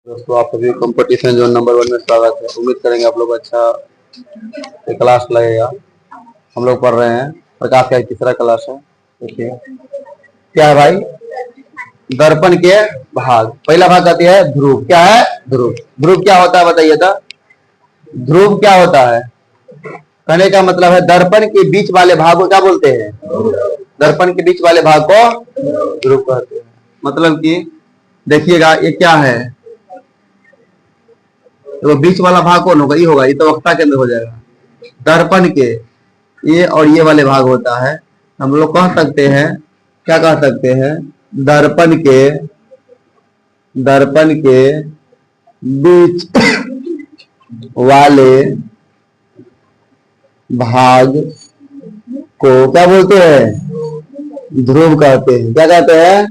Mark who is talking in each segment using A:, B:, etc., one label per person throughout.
A: दोस्तों, आप सभी कंपटीशन जोन नंबर 1 में स्वागत है। उम्मीद करेंगे आप लोग अच्छा क्लास लगेगा। हम लोग पढ़ रहे हैं प्रकाश का तीसरा क्लास है। देखिए क्या है भाई, दर्पण के भाग। पहला भाग कहती है ध्रुव। क्या है ध्रुव? ध्रुव क्या होता है बताइए तो। ध्रुव क्या होता है? कहने का मतलब है दर्पण के बीच वाले भाग को क्या बोलते हैं? दर्पण के बीच वाले भाग को ध्रुव कहते हैं। मतलब कि देखिएगा ये क्या है, तो बीच वाला भाग कौन होगा? ये होगा, ये तो वक्ता केंद्र हो जाएगा। दर्पण के ये और ये वाले भाग होता है। हम लोग कह सकते हैं, क्या कह सकते हैं, दर्पण के बीच वाले भाग को क्या बोलते हैं? ध्रुव कहते हैं। क्या कहते हैं?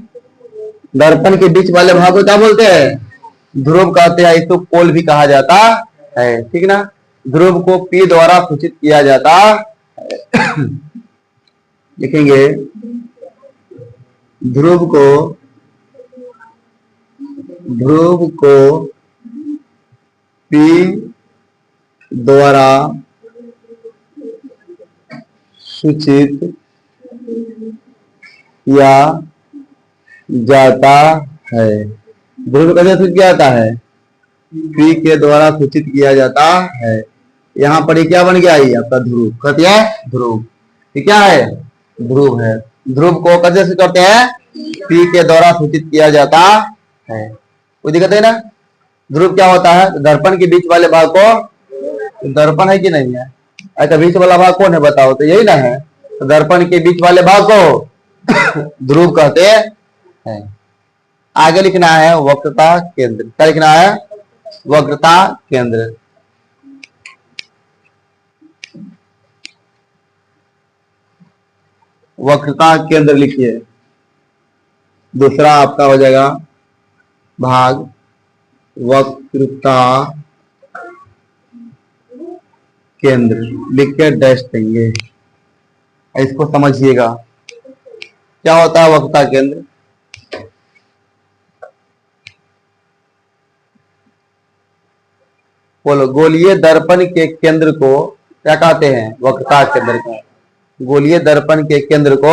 A: दर्पण के बीच वाले भाग को क्या बोलते हैं? ध्रुव कहते हैं। इसको पोल भी कहा जाता है, ठीक ना। ध्रुव को P द्वारा सूचित किया जाता है। लिखेंगे ध्रुव को P द्वारा सूचित किया जाता है। ध्रुव कैसे सूचित किया जाता है? P के द्वारा सूचित किया जाता है। यहाँ पर ये क्या बन गया? ये आपका ध्रुव। कहते हैं ध्रुव। ये क्या है? ध्रुव है। ध्रुव को कैसे सूचित करते हैं? P के द्वारा सूचित किया जाता है। कोई दिक्कत है ना? ध्रुव क्या होता है? दर्पण के बीच वाले भाग को, दर्पण है कि नहीं है? अच्छा, बीच वाला भाग कौन है बताओ तो? यही ना है। तो दर्पण के बीच वाले भाग को ध्रुव कहते हैं। आगे लिखना है वक्रता केंद्र। क्या लिखना है? वक्रता केंद्र। वक्रता केंद्र लिखिए। दूसरा आपका हो जाएगा भाग वक्रता केंद्र। लिख के डैश देंगे। इसको समझिएगा क्या होता है वक्रता केंद्र। बोलो, गोलीय दर्पण के केंद्र को क्या कहते हैं? वक्रता केंद्र का। गोलीय दर्पण के केंद्र को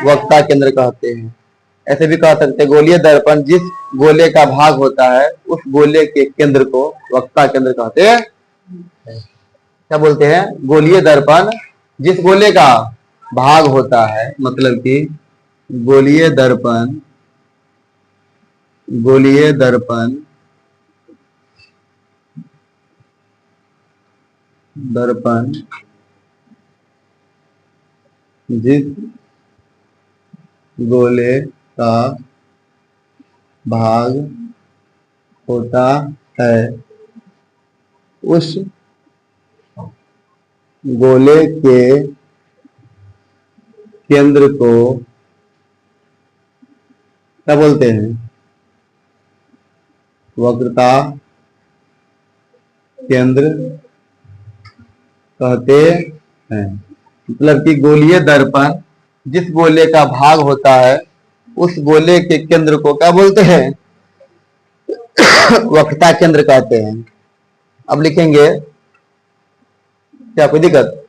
A: वक्रता केंद्र कहते हैं। ऐसे भी कह सकते हैं गोलीय दर्पण जिस गोले का भाग होता है उस गोले के केंद्र को वक्रता केंद्र कहते हैं। क्या बोलते हैं? गोलीय दर्पण जिस गोले का भाग होता है, मतलब कि गोलीय दर्पण जिस गोले का भाग होता है उस गोले के केंद्र को क्या बोलते हैं? वक्रता केंद्र कहते हैं। मतलब कि गोलीय दर्पण जिस गोले का भाग होता है उस गोले के केंद्र को क्या बोलते हैं? वक्रता केंद्र कहते हैं। अब लिखेंगे, क्या कोई दिक्कत?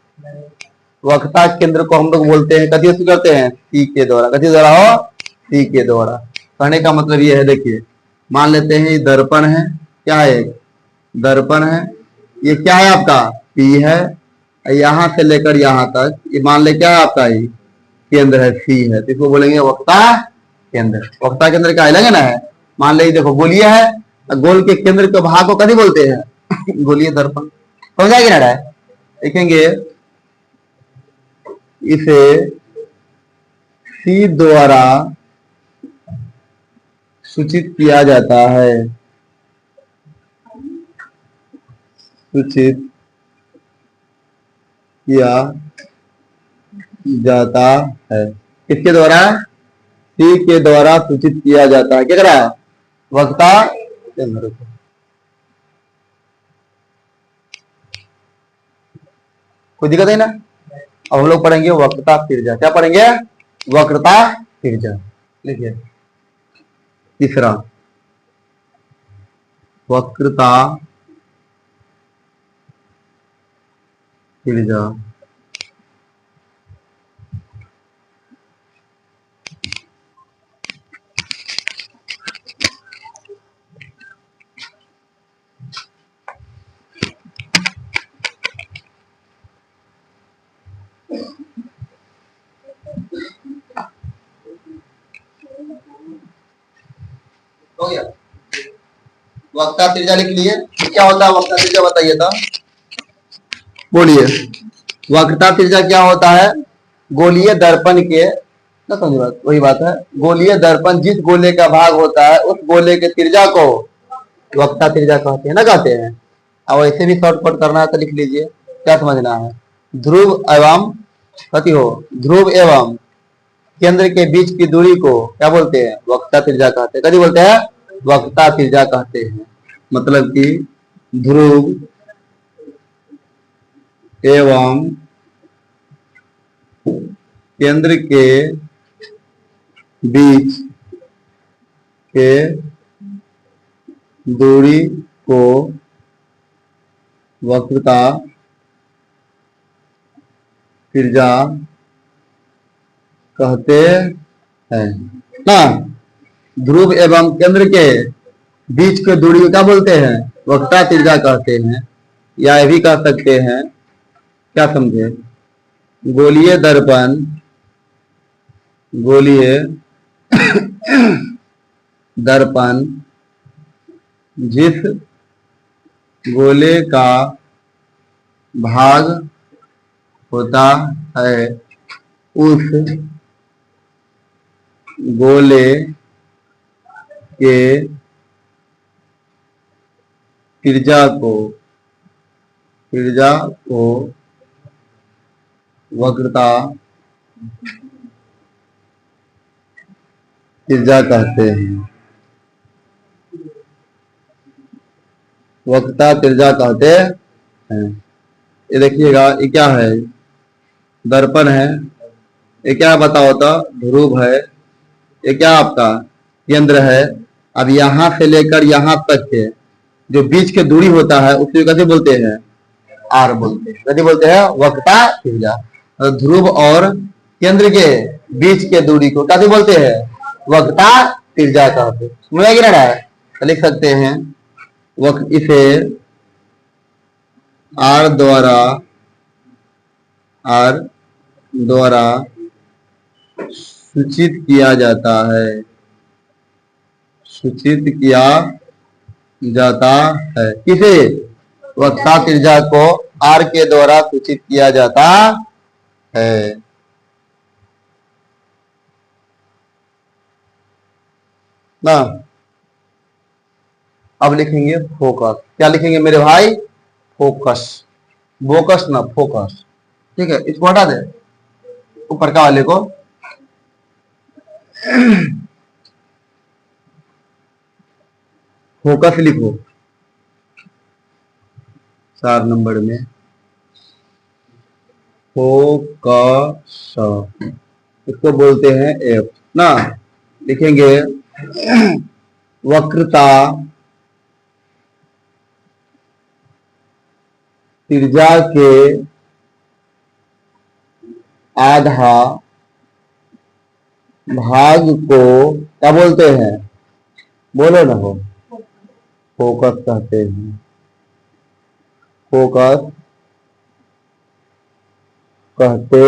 A: वक्रता केंद्र को हम लोग बोलते हैं, कथी से करते हैं? C के द्वारा। कथी द्वारा हो? C के द्वारा। कहने का मतलब ये है, देखिए मान लेते हैं ये दर्पण है। क्या है? दर्पण है। ये क्या है आपका? P है। यहां से लेकर यहां तक ये मान ले क्या है आपका? ये केंद्र है, C है। तो इसको बोलेंगे वक्रता केंद्र। वक्रता केंद्र का अलग है ना है। मान लीजिए देखो गोलीय है, गोल के केंद्र के भाग को कथी बोलते हैं? गोलीय दर्पण। समझ आएगी ना? देखेंगे इसे C द्वारा सूचित किया जाता है। सूचित किया जाता है। किसके द्वारा? C के द्वारा सूचित किया जाता है। क्या कह रहा है? वक्रता केंद्र को। कोई दिक्कत है ना? अब हम लोग पढ़ेंगे वक्रता तिर्य्या। क्या पढ़ेंगे? वक्रता तिर्य्या। लिखिए तीसरा वक्रता त्रिज्या। हो गया, वक्रता त्रिज्या लिख लिए। क्या होता है वक्रता त्रिज्या, बताइए तो, बोलिए। वक्रता त्रिज्या क्या होता है? गोलीय दर्पण के, ना समझ बात, वही बात है, गोलीय दर्पण जिस गोले का भाग होता है उस गोले के त्रिज्या को वक्रता त्रिज्या कहते हैं, ना कहते हैं। अब ऐसे भी शॉर्टकट करना है तो लिख लीजिए, क्या समझना है। ध्रुव एवं कति हो, ध्रुव एवं केंद्र के बीच की दूरी को क्या बोलते हैं? वक्रता त्रिज्या कहते हैं। कभी बोलते हैं? वक्रता त्रिज्या कहते हैं। मतलब कि ध्रुव एवं केंद्र के बीच के दूरी को वक्रता त्रिज्या कहते हैं ना। ध्रुव एवं केंद्र के बीच के दूरी को क्या बोलते हैं? वक्रता त्रिज्या कहते हैं। या ये भी कह सकते हैं, क्या समझे, गोलीय दर्पण, गोलीय दर्पण जिस गोले का भाग होता है उस गोले के त्रिज्या को वक्रता त्रिज्या कहते हैं। वक्रता त्रिज्या कहते हैं। ये देखिएगा, ये क्या है? दर्पण है। ये क्या बताओ तो? ध्रुव है। ये क्या आपका केंद्र है। अब यहां से लेकर यहां तक के जो बीच के दूरी होता है उसको कैसे बोलते हैं? आर बोलते हैं। कैसे बोलते हैं? वक्रता त्रिज्या। ध्रुव और केंद्र के बीच के दूरी को कैसे बोलते हैं? वक्रता त्रिज्या कहते हैं। समझ में आ रहा है? तो लिख सकते हैं इसे आर द्वारा सूचित किया जाता है। सूचित किया जाता है किसे? वक्रता त्रिज्या को आर के द्वारा सूचित किया जाता है। ना अब लिखेंगे फोकस। क्या लिखेंगे मेरे भाई? फोकस। बोकस ना, फोकस। ठीक है, इसको हटा दे ऊपर का वाले को। फोकस लिखो 4 नंबर में। फोकस इसको बोलते हैं एफ ना। लिखेंगे वक्रता त्रिज्या के आधा भाग को क्या बोलते हैं? बोलो ना हो। फोकस कहते हैं। फोकस कहते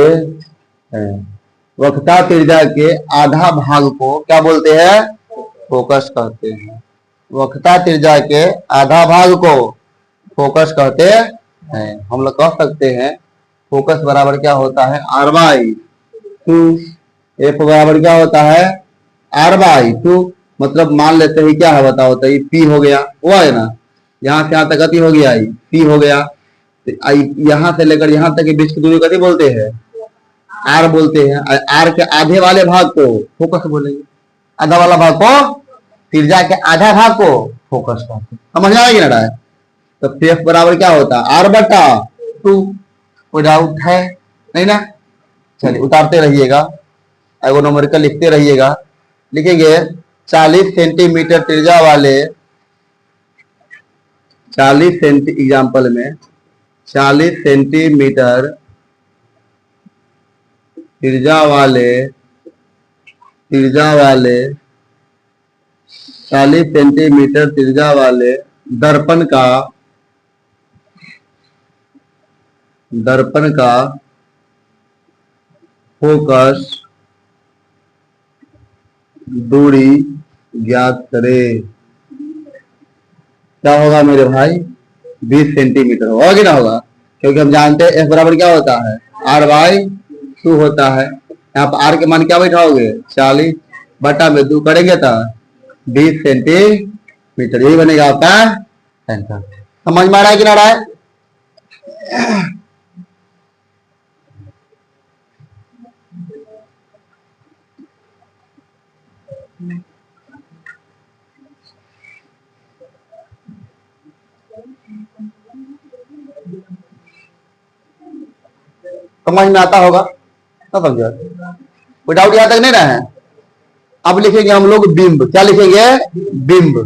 A: हैं। वक्रता त्रिज्या के आधा भाग को क्या बोलते हैं? फोकस कहते हैं। वक्रता त्रिज्या के आधा भाग को फोकस कहते हैं। हम लोग कह सकते हैं फोकस बराबर क्या होता है? r/2। एफ बराबर क्या होता है? r/2। मतलब मान लेते हैं क्या है बताओ तो, ये P हो गया, हुआ है ना। यहाँ से यहाँ तक गति हो गया, P हो गया। यहाँ से लेकर यहाँ तक के बीच की दूरी गति बोलते हैं R बोलते हैं। R के आधे वाले भाग को फोकस बोलेंगे। आधा वाला भाग को त्रिज्या के आधा भाग को फोकस कहते हैं। समझ आएगी ना? तो F बराबर क्या होता है? r/2। कोई डाउट है नहीं ना? चलिए उतारते रहिएगा, एगोनोमेरिकल लिखते रहिएगा। लिखेंगे 40 सेंटीमीटर त्रिज्या वाले एग्जाम्पल में 40 सेंटीमीटर त्रिज्या वाले 40 सेंटीमीटर त्रिज्या वाले दर्पण का फोकस दूरी ज्ञात करे। क्या होगा मेरे भाई? 20 सेंटीमीटर होगा कि ना होगा? क्योंकि हम जानते हैं एफ बराबर क्या होता है? R/2 होता है। यहाँ पर R के मान क्या बैठाओगे? 40 बटा में 2 करेंगे तो 20 सेंटीमीटर। यही बनेगा आपका आंसर। समझ में आ रहा है कि ना आ रहा है? समझ में आता होगा ना? समझो, कोई डाउट यहाँ तक नहीं ना है? अब लिखेंगे हम लोग बिंब। क्या लिखेंगे? बिंब।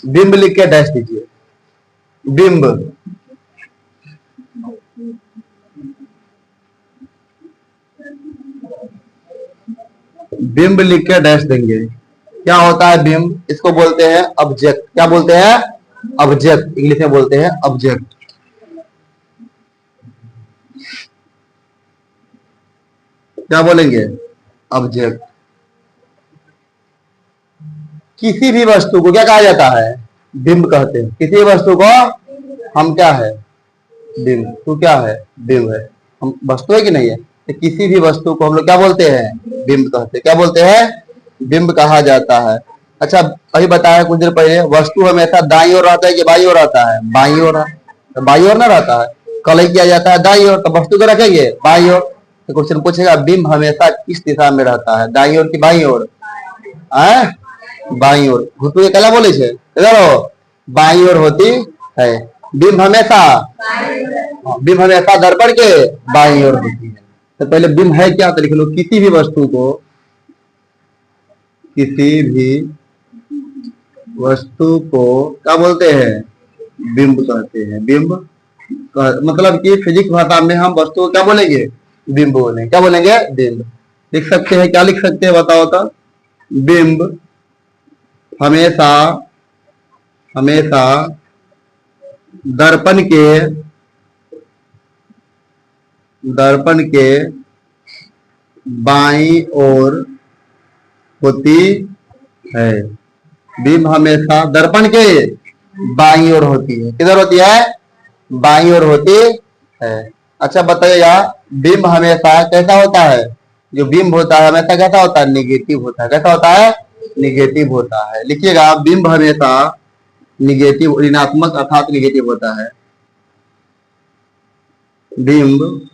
A: बिंब लिख के डैश दीजिए। बिंब। बिंब लिख के डैश देंगे। क्या होता है बिंब? इसको बोलते हैं ऑब्जेक्ट। क्या बोलते हैं? ऑब्जेक्ट। इंग्लिश में बोलते हैं ऑब्जेक्ट। क्या बोलेंगे? ऑब्जेक्ट। किसी भी वस्तु को क्या कहा जाता है? बिंब कहते हैं। किसी वस्तु को हम क्या है? बिंब। तो क्या है? बिंब है। हम वस्तु है कि नहीं है? तो किसी भी वस्तु को हम लोग क्या बोलते हैं? बिंब कहते हैं। क्या बोलते हैं? बिंब कहा जाता है। अच्छा, अभी बताया कुछ देर पहले, वस्तु हमेशा दाईं ओर रहता है कि बाईं ओर रहता है? बाईं ओर। तो बाईं ओर ना रहता है, कलई किया जाता है दाईं ओर, तो वस्तु को रखेंगे बाईं ओर। तो क्वेश्चन पूछेगा बिंब हमेशा किस दिशा में रहता है? दाईं ओर की बाईं ओर? बाईं ओर। घुटू के कला बोले छे, इधर हो, बाईं ओर होती है। बिंब हमेशा दर्पण के बाईं ओर होती है। तो पहले बिंब है क्या? तो लिख लो, किसी भी वस्तु को क्या बोलते हैं? बिंब कहते हैं। बिंब मतलब कि फिजिक्स भाषा में हम वस्तु को क्या बोलेंगे? बिंब बोलेंगे। क्या बोलेंगे? बिंब। लिख सकते हैं? क्या लिख सकते हैं बताओ तो? बिंब हमेशा दर्पण के बाईं ओर होती है। बिंब हमेशा दर्पण के बाईं ओर होती है। किधर होती है? बाईं ओर होती है। अच्छा बताइएगा, बिंब हमेशा कैसा होता है? जो बिंब होता है हमेशा कैसा होता है? निगेटिव होता है। कैसा होता है? निगेटिव होता है। लिखिएगा, बिंब हमेशा निगेटिव, ऋणात्मक अर्थात निगेटिव होता है। बिंब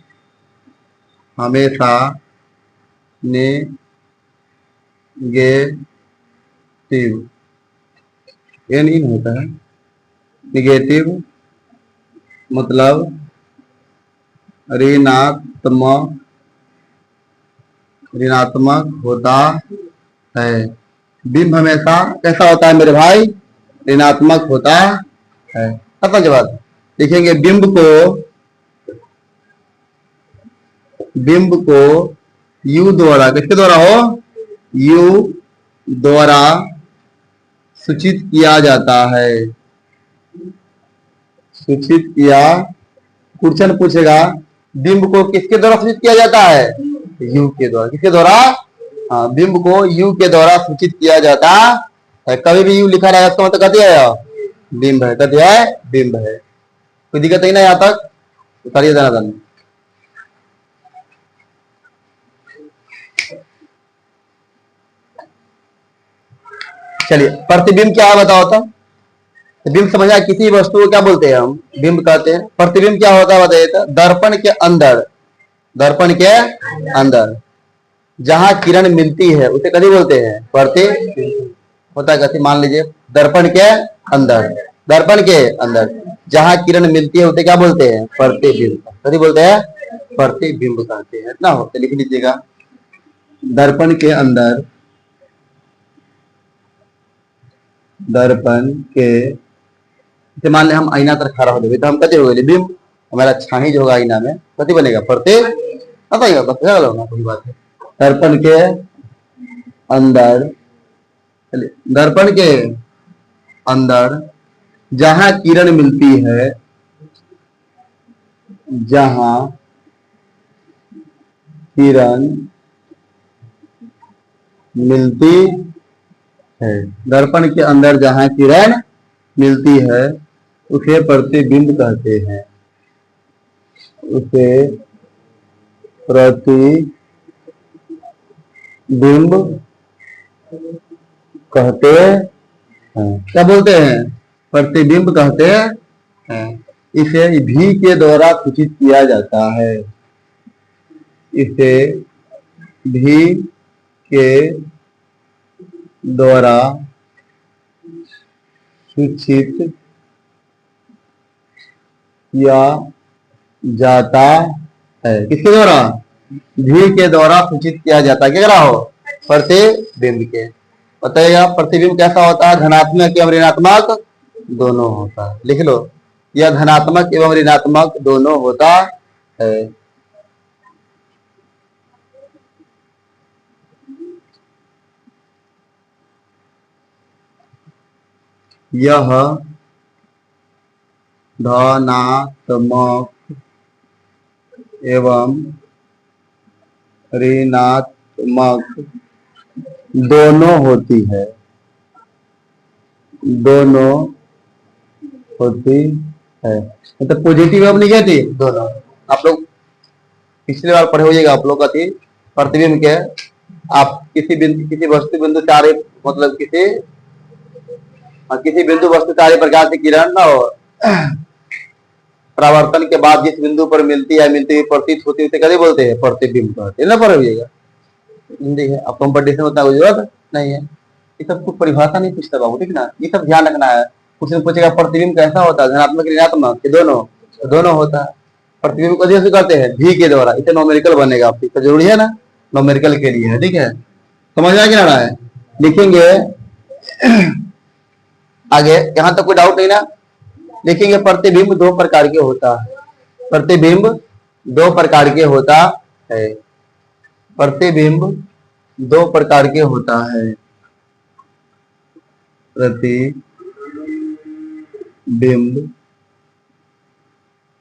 A: हमेशा नेगेटिव, ये नहीं होता है। निगेटिव मतलब ऋणात्मक होता है। बिंब हमेशा कैसा होता है मेरे भाई? ऋणात्मक होता है। खत्म जवाब। लिखेंगे बिंब को यू द्वारा, किसके द्वारा हो? यू द्वारा सूचित किया जाता है। सूचित किया, क्वेश्चन पूछेगा बिंब को किसके द्वारा सूचित किया जाता है? यू के द्वारा। किसके द्वारा? हाँ, बिंब को यू के द्वारा सूचित किया जाता है। कभी भी यू लिखा रहेगा इसका मतलब कहते हैं बिंब है। कहते हैं बिंब है। कोई दिक्कत नहीं ना यहाँ तक? उतारिए धनाधन। चलिए, प्रतिबिंब क्या है बताओ तो? बिंब समझा? किसी वस्तु को क्या बोलते हैं हम? बिंब कहते हैं। प्रतिबिंब क्या होता है बताइए तो? दर्पण के अंदर जहां किरण मिलती है उसे कभी बोलते हैं? प्रतिबिंब होता है। कैसे? मान लीजिए दर्पण के अंदर जहां किरण मिलती है उसे क्या बोलते हैं? प्रतिबिंब। कभी बोलते हैं? प्रतिबिंब कहते हैं। इतना हो तो लिख लीजिएगा, दर्पण के जैसे मान ले हम आईना तर खड़ा हो जाए तो हम कते हो गए बिंब, हमारा छाही जो होगा आईना में कति बनेगा परते बताइएगा, बस ना कोई बात है। दर्पण के अंदर, दर्पण के अंदर जहां किरण मिलती है, जहां किरण मिलती है, दर्पण के अंदर जहां किरण मिलती है उसे प्रतिबिंब कहते हैं, उसे प्रतिबिंब कहते हैं। क्या बोलते हैं? प्रतिबिंब कहते हैं। इसे भी के द्वारा सूचित किया जाता है, इसे भी के द्वारा सूचित किया जाता है। किसके द्वारा? भी के द्वारा सूचित किया जाता है। क्या करा हो? प्रतिबिंब के। बताइएगा प्रतिबिंब कैसा होता है? धनात्मक एवं ऋणात्मक दोनों होता है। लिख लो, यह धनात्मक एवं ऋणात्मक दोनों होता है। यह धनात्मक एवं ऋणात्मक दोनों होती है, दोनों होती है। मतलब पॉजिटिव एवं निगेटिव दोनों। आप लोग पिछले बार पढ़े होइएगा आप लोग का थी प्रतिबिंब के। आप किसी वस्तु बिंदु चारे मतलब किसी बिंदु वस्तु चारे प्रकार से किरण ना हो परावर्तन के बाद जिस बिंदु पर मिलती है, मिलती हुई प्रतीत होती है, उसे कभी बोलते हैं प्रतिबिंब कहते हैं ना। पढ़िएगा हिंदी है, अब कंपटीशन में उतना जरूरत नहीं है। ये सब कुछ परिभाषा नहीं पूछता बाबू, ठीक ना, ये सब ध्यान रखना है। कुछ ने पूछेगा प्रतिबिंब कैसा होता है, धनात्मक ऋणात्मक के दोनों, दोनों होता है। प्रतिबिंब को जैसे करते हैं भी के द्वारा, इसे नोमेरिकल बनेगा आपकी, तो जरूरी है ना, नोमेरिकल के लिए है, ठीक है। समझ आ क्या रहा है? लिखेंगे आगे, यहां तक कोई डाउट नहीं ना। लिखेंगे प्रतिबिंब दो प्रकार के होता है, प्रतिबिंब दो प्रकार के होता है, प्रतिबिंब दो प्रकार के होता है, प्रतिबिंब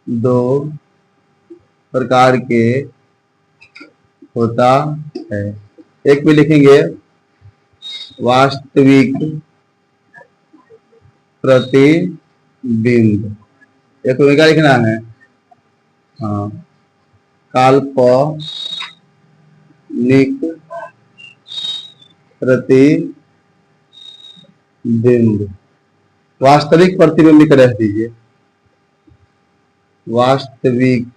A: दो प्रकार के होता है। एक में लिखेंगे वास्तविक प्रतिबिंब, एक में क्या लिखना है? हाँ, काल्पनिक प्रतिबिंब। वास्तविक प्रतिबिंब लिख रख दीजिए, वास्तविक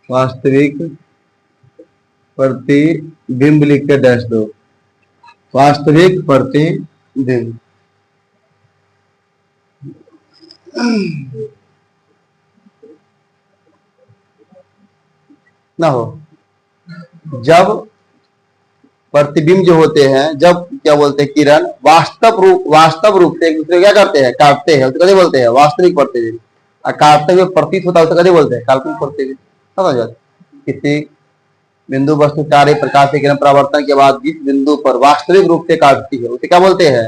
A: वास्तविक प्रतिबिंब लिख के डैश दो, वास्तविक प्रतिबिंब। ना हो जब प्रतिबिंब जो होते हैं, जब क्या बोलते हैं, किरण वास्तव रूप से एक दूसरे क्या करते हैं, काटते हैं, तो कभी बोलते हैं वास्तविक प्रतिबिंब। और काटते हुए प्रतीत होता है उसे कभी बोलते हैं काल्पनिक प्रतिबिंब। समझ जाते? किसी बिंदु वस्तु चारे प्रकाश से किरण परावर्तन के बाद जिस बिंदु पर वास्तविक रूप से काटती है उसे क्या बोलते हैं?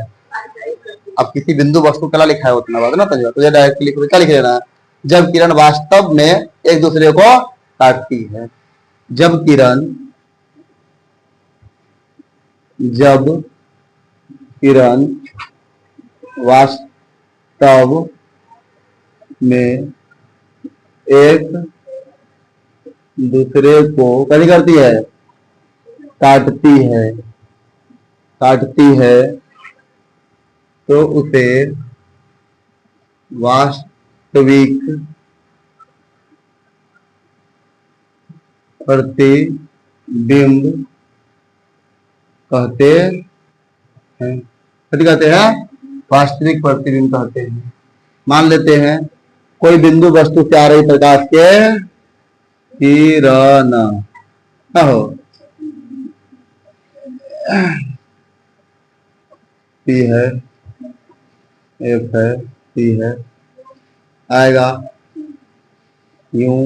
A: अब किसी बिंदु वस्तु कला लिखा है उतना बात ना, तुझे डायरेक्ट लिख क्या लिख लेना, जब किरण वास्तव में एक दूसरे को काटती है। जब किरण वास्तव में एक दूसरे को क्या करती है, काटती है तो उसे वास्तविक प्रतिबिंब कहते हैं। कहते हैं वास्तविक प्रतिबिंब कहते हैं। मान लेते हैं कोई बिंदु वस्तु से आ रही प्रकाश के, किरण हो पी है, एफ है, सी है, आएगा यूं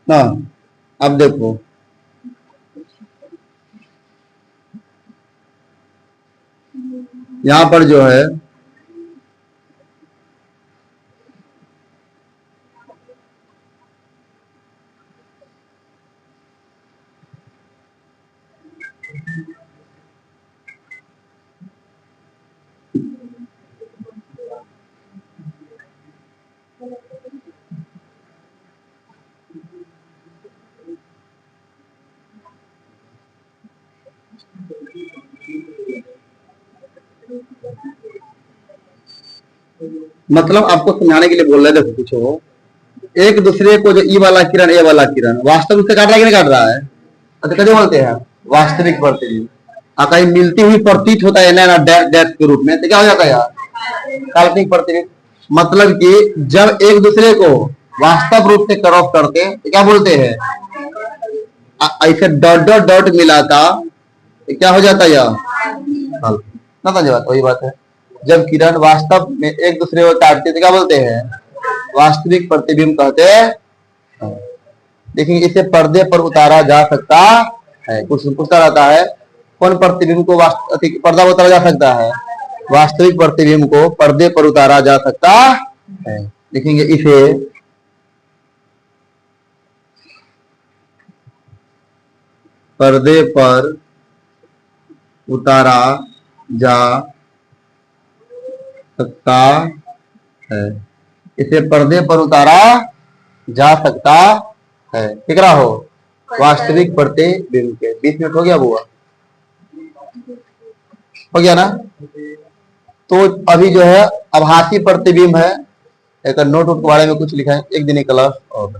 A: ना। अब देखो यहां पर जो है मतलब आपको समझाने के लिए बोल रहे थे। देखो पूछो, एक दूसरे को जो ई वाला किरण ए वाला किरण वास्तव से काट रहा है कि नहीं काट रहा है? तो कैसे बोलते हैं वास्तविक प्रतिबिंब। कहीं मिलती हुई प्रतीत होता है ना डैश के रूप में, तो क्या हो जाता है यार काल्पनिक प्रतिबिंब। मतलब कि जब एक दूसरे को वास्तव रूप से क्रॉस करते तो क्या बोलते हैं, ऐसे डॉट डॉट डॉट मिलाता तो क्या हो जाता है यार ना। समझ वही बात है। जब किरण वास्तव में एक दूसरे को काटते तो क्या बोलते हैं वास्तविक प्रतिबिंब कहते हैं। देखिए इसे पर्दे पर उतारा जा सकता है। कुछ पूछता रहता है कौन प्रतिबिंब को पर्दा पर उतारा जा सकता है? वास्तविक प्रतिबिंब को पर्दे पर उतारा जा सकता है। देखेंगे इसे पर्दे पर उतारा जा सकता है। इसे पर्दे पर उतारा जा सकता है। ठीक रहा हो वास्तविक प्रतिबिंब के 20 मिनट हो गया बुआ, हो गया ना। तो अभी जो है आभासी प्रतिबिंब है। एक नोट के बारे में कुछ लिखा है एक दिन क्लास और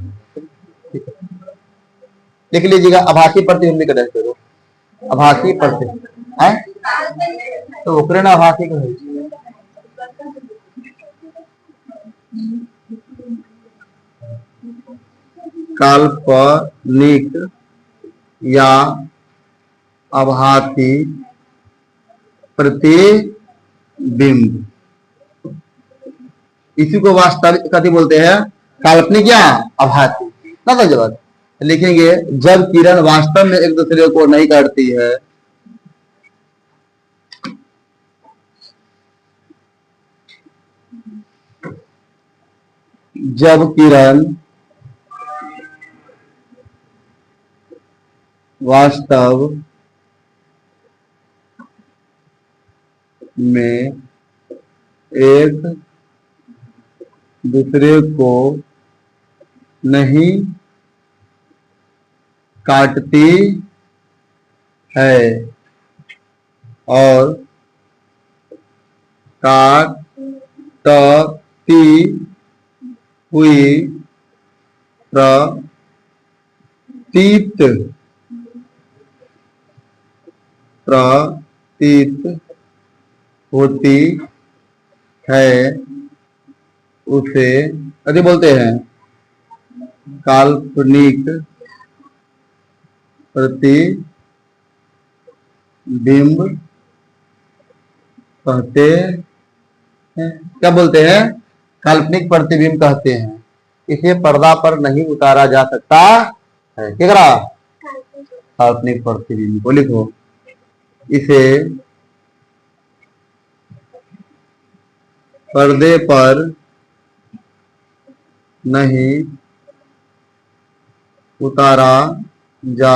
A: लिख लीजिएगा। आभासी प्रतिबिंब का टेस्ट करो। आभासी प्रतिबिंब है तो ओकरे ना आभासी का काल्पनिक या आभासी प्रतिबिंब, इसी को वास्तविक कथी बोलते हैं काल्पनिक या आभासी ना। तो जवाब लिखेंगे जब किरण वास्तव में एक दूसरे को नहीं काटती है जब किरण वास्तव में एक दूसरे को नहीं काटती है और काटती हुई प्रतीत होती है उसे अरे बोलते हैं काल्पनिक प्रतिबिंब कहते हैं। क्या बोलते हैं काल्पनिक प्रतिबिंब कहते हैं। इसे पर्दा पर नहीं उतारा जा सकता है। क्या करा काल्पनिक प्रतिबिंब को लिखो। इसे पर्दे पर नहीं उतारा जा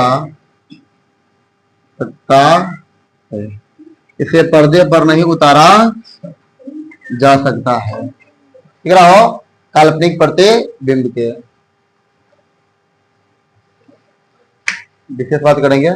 A: सकता है। इसे पर्दे पर नहीं उतारा जा सकता है। ठीक रहा हो काल्पनिक प्रतिबिंब के विशेष बात करेंगे।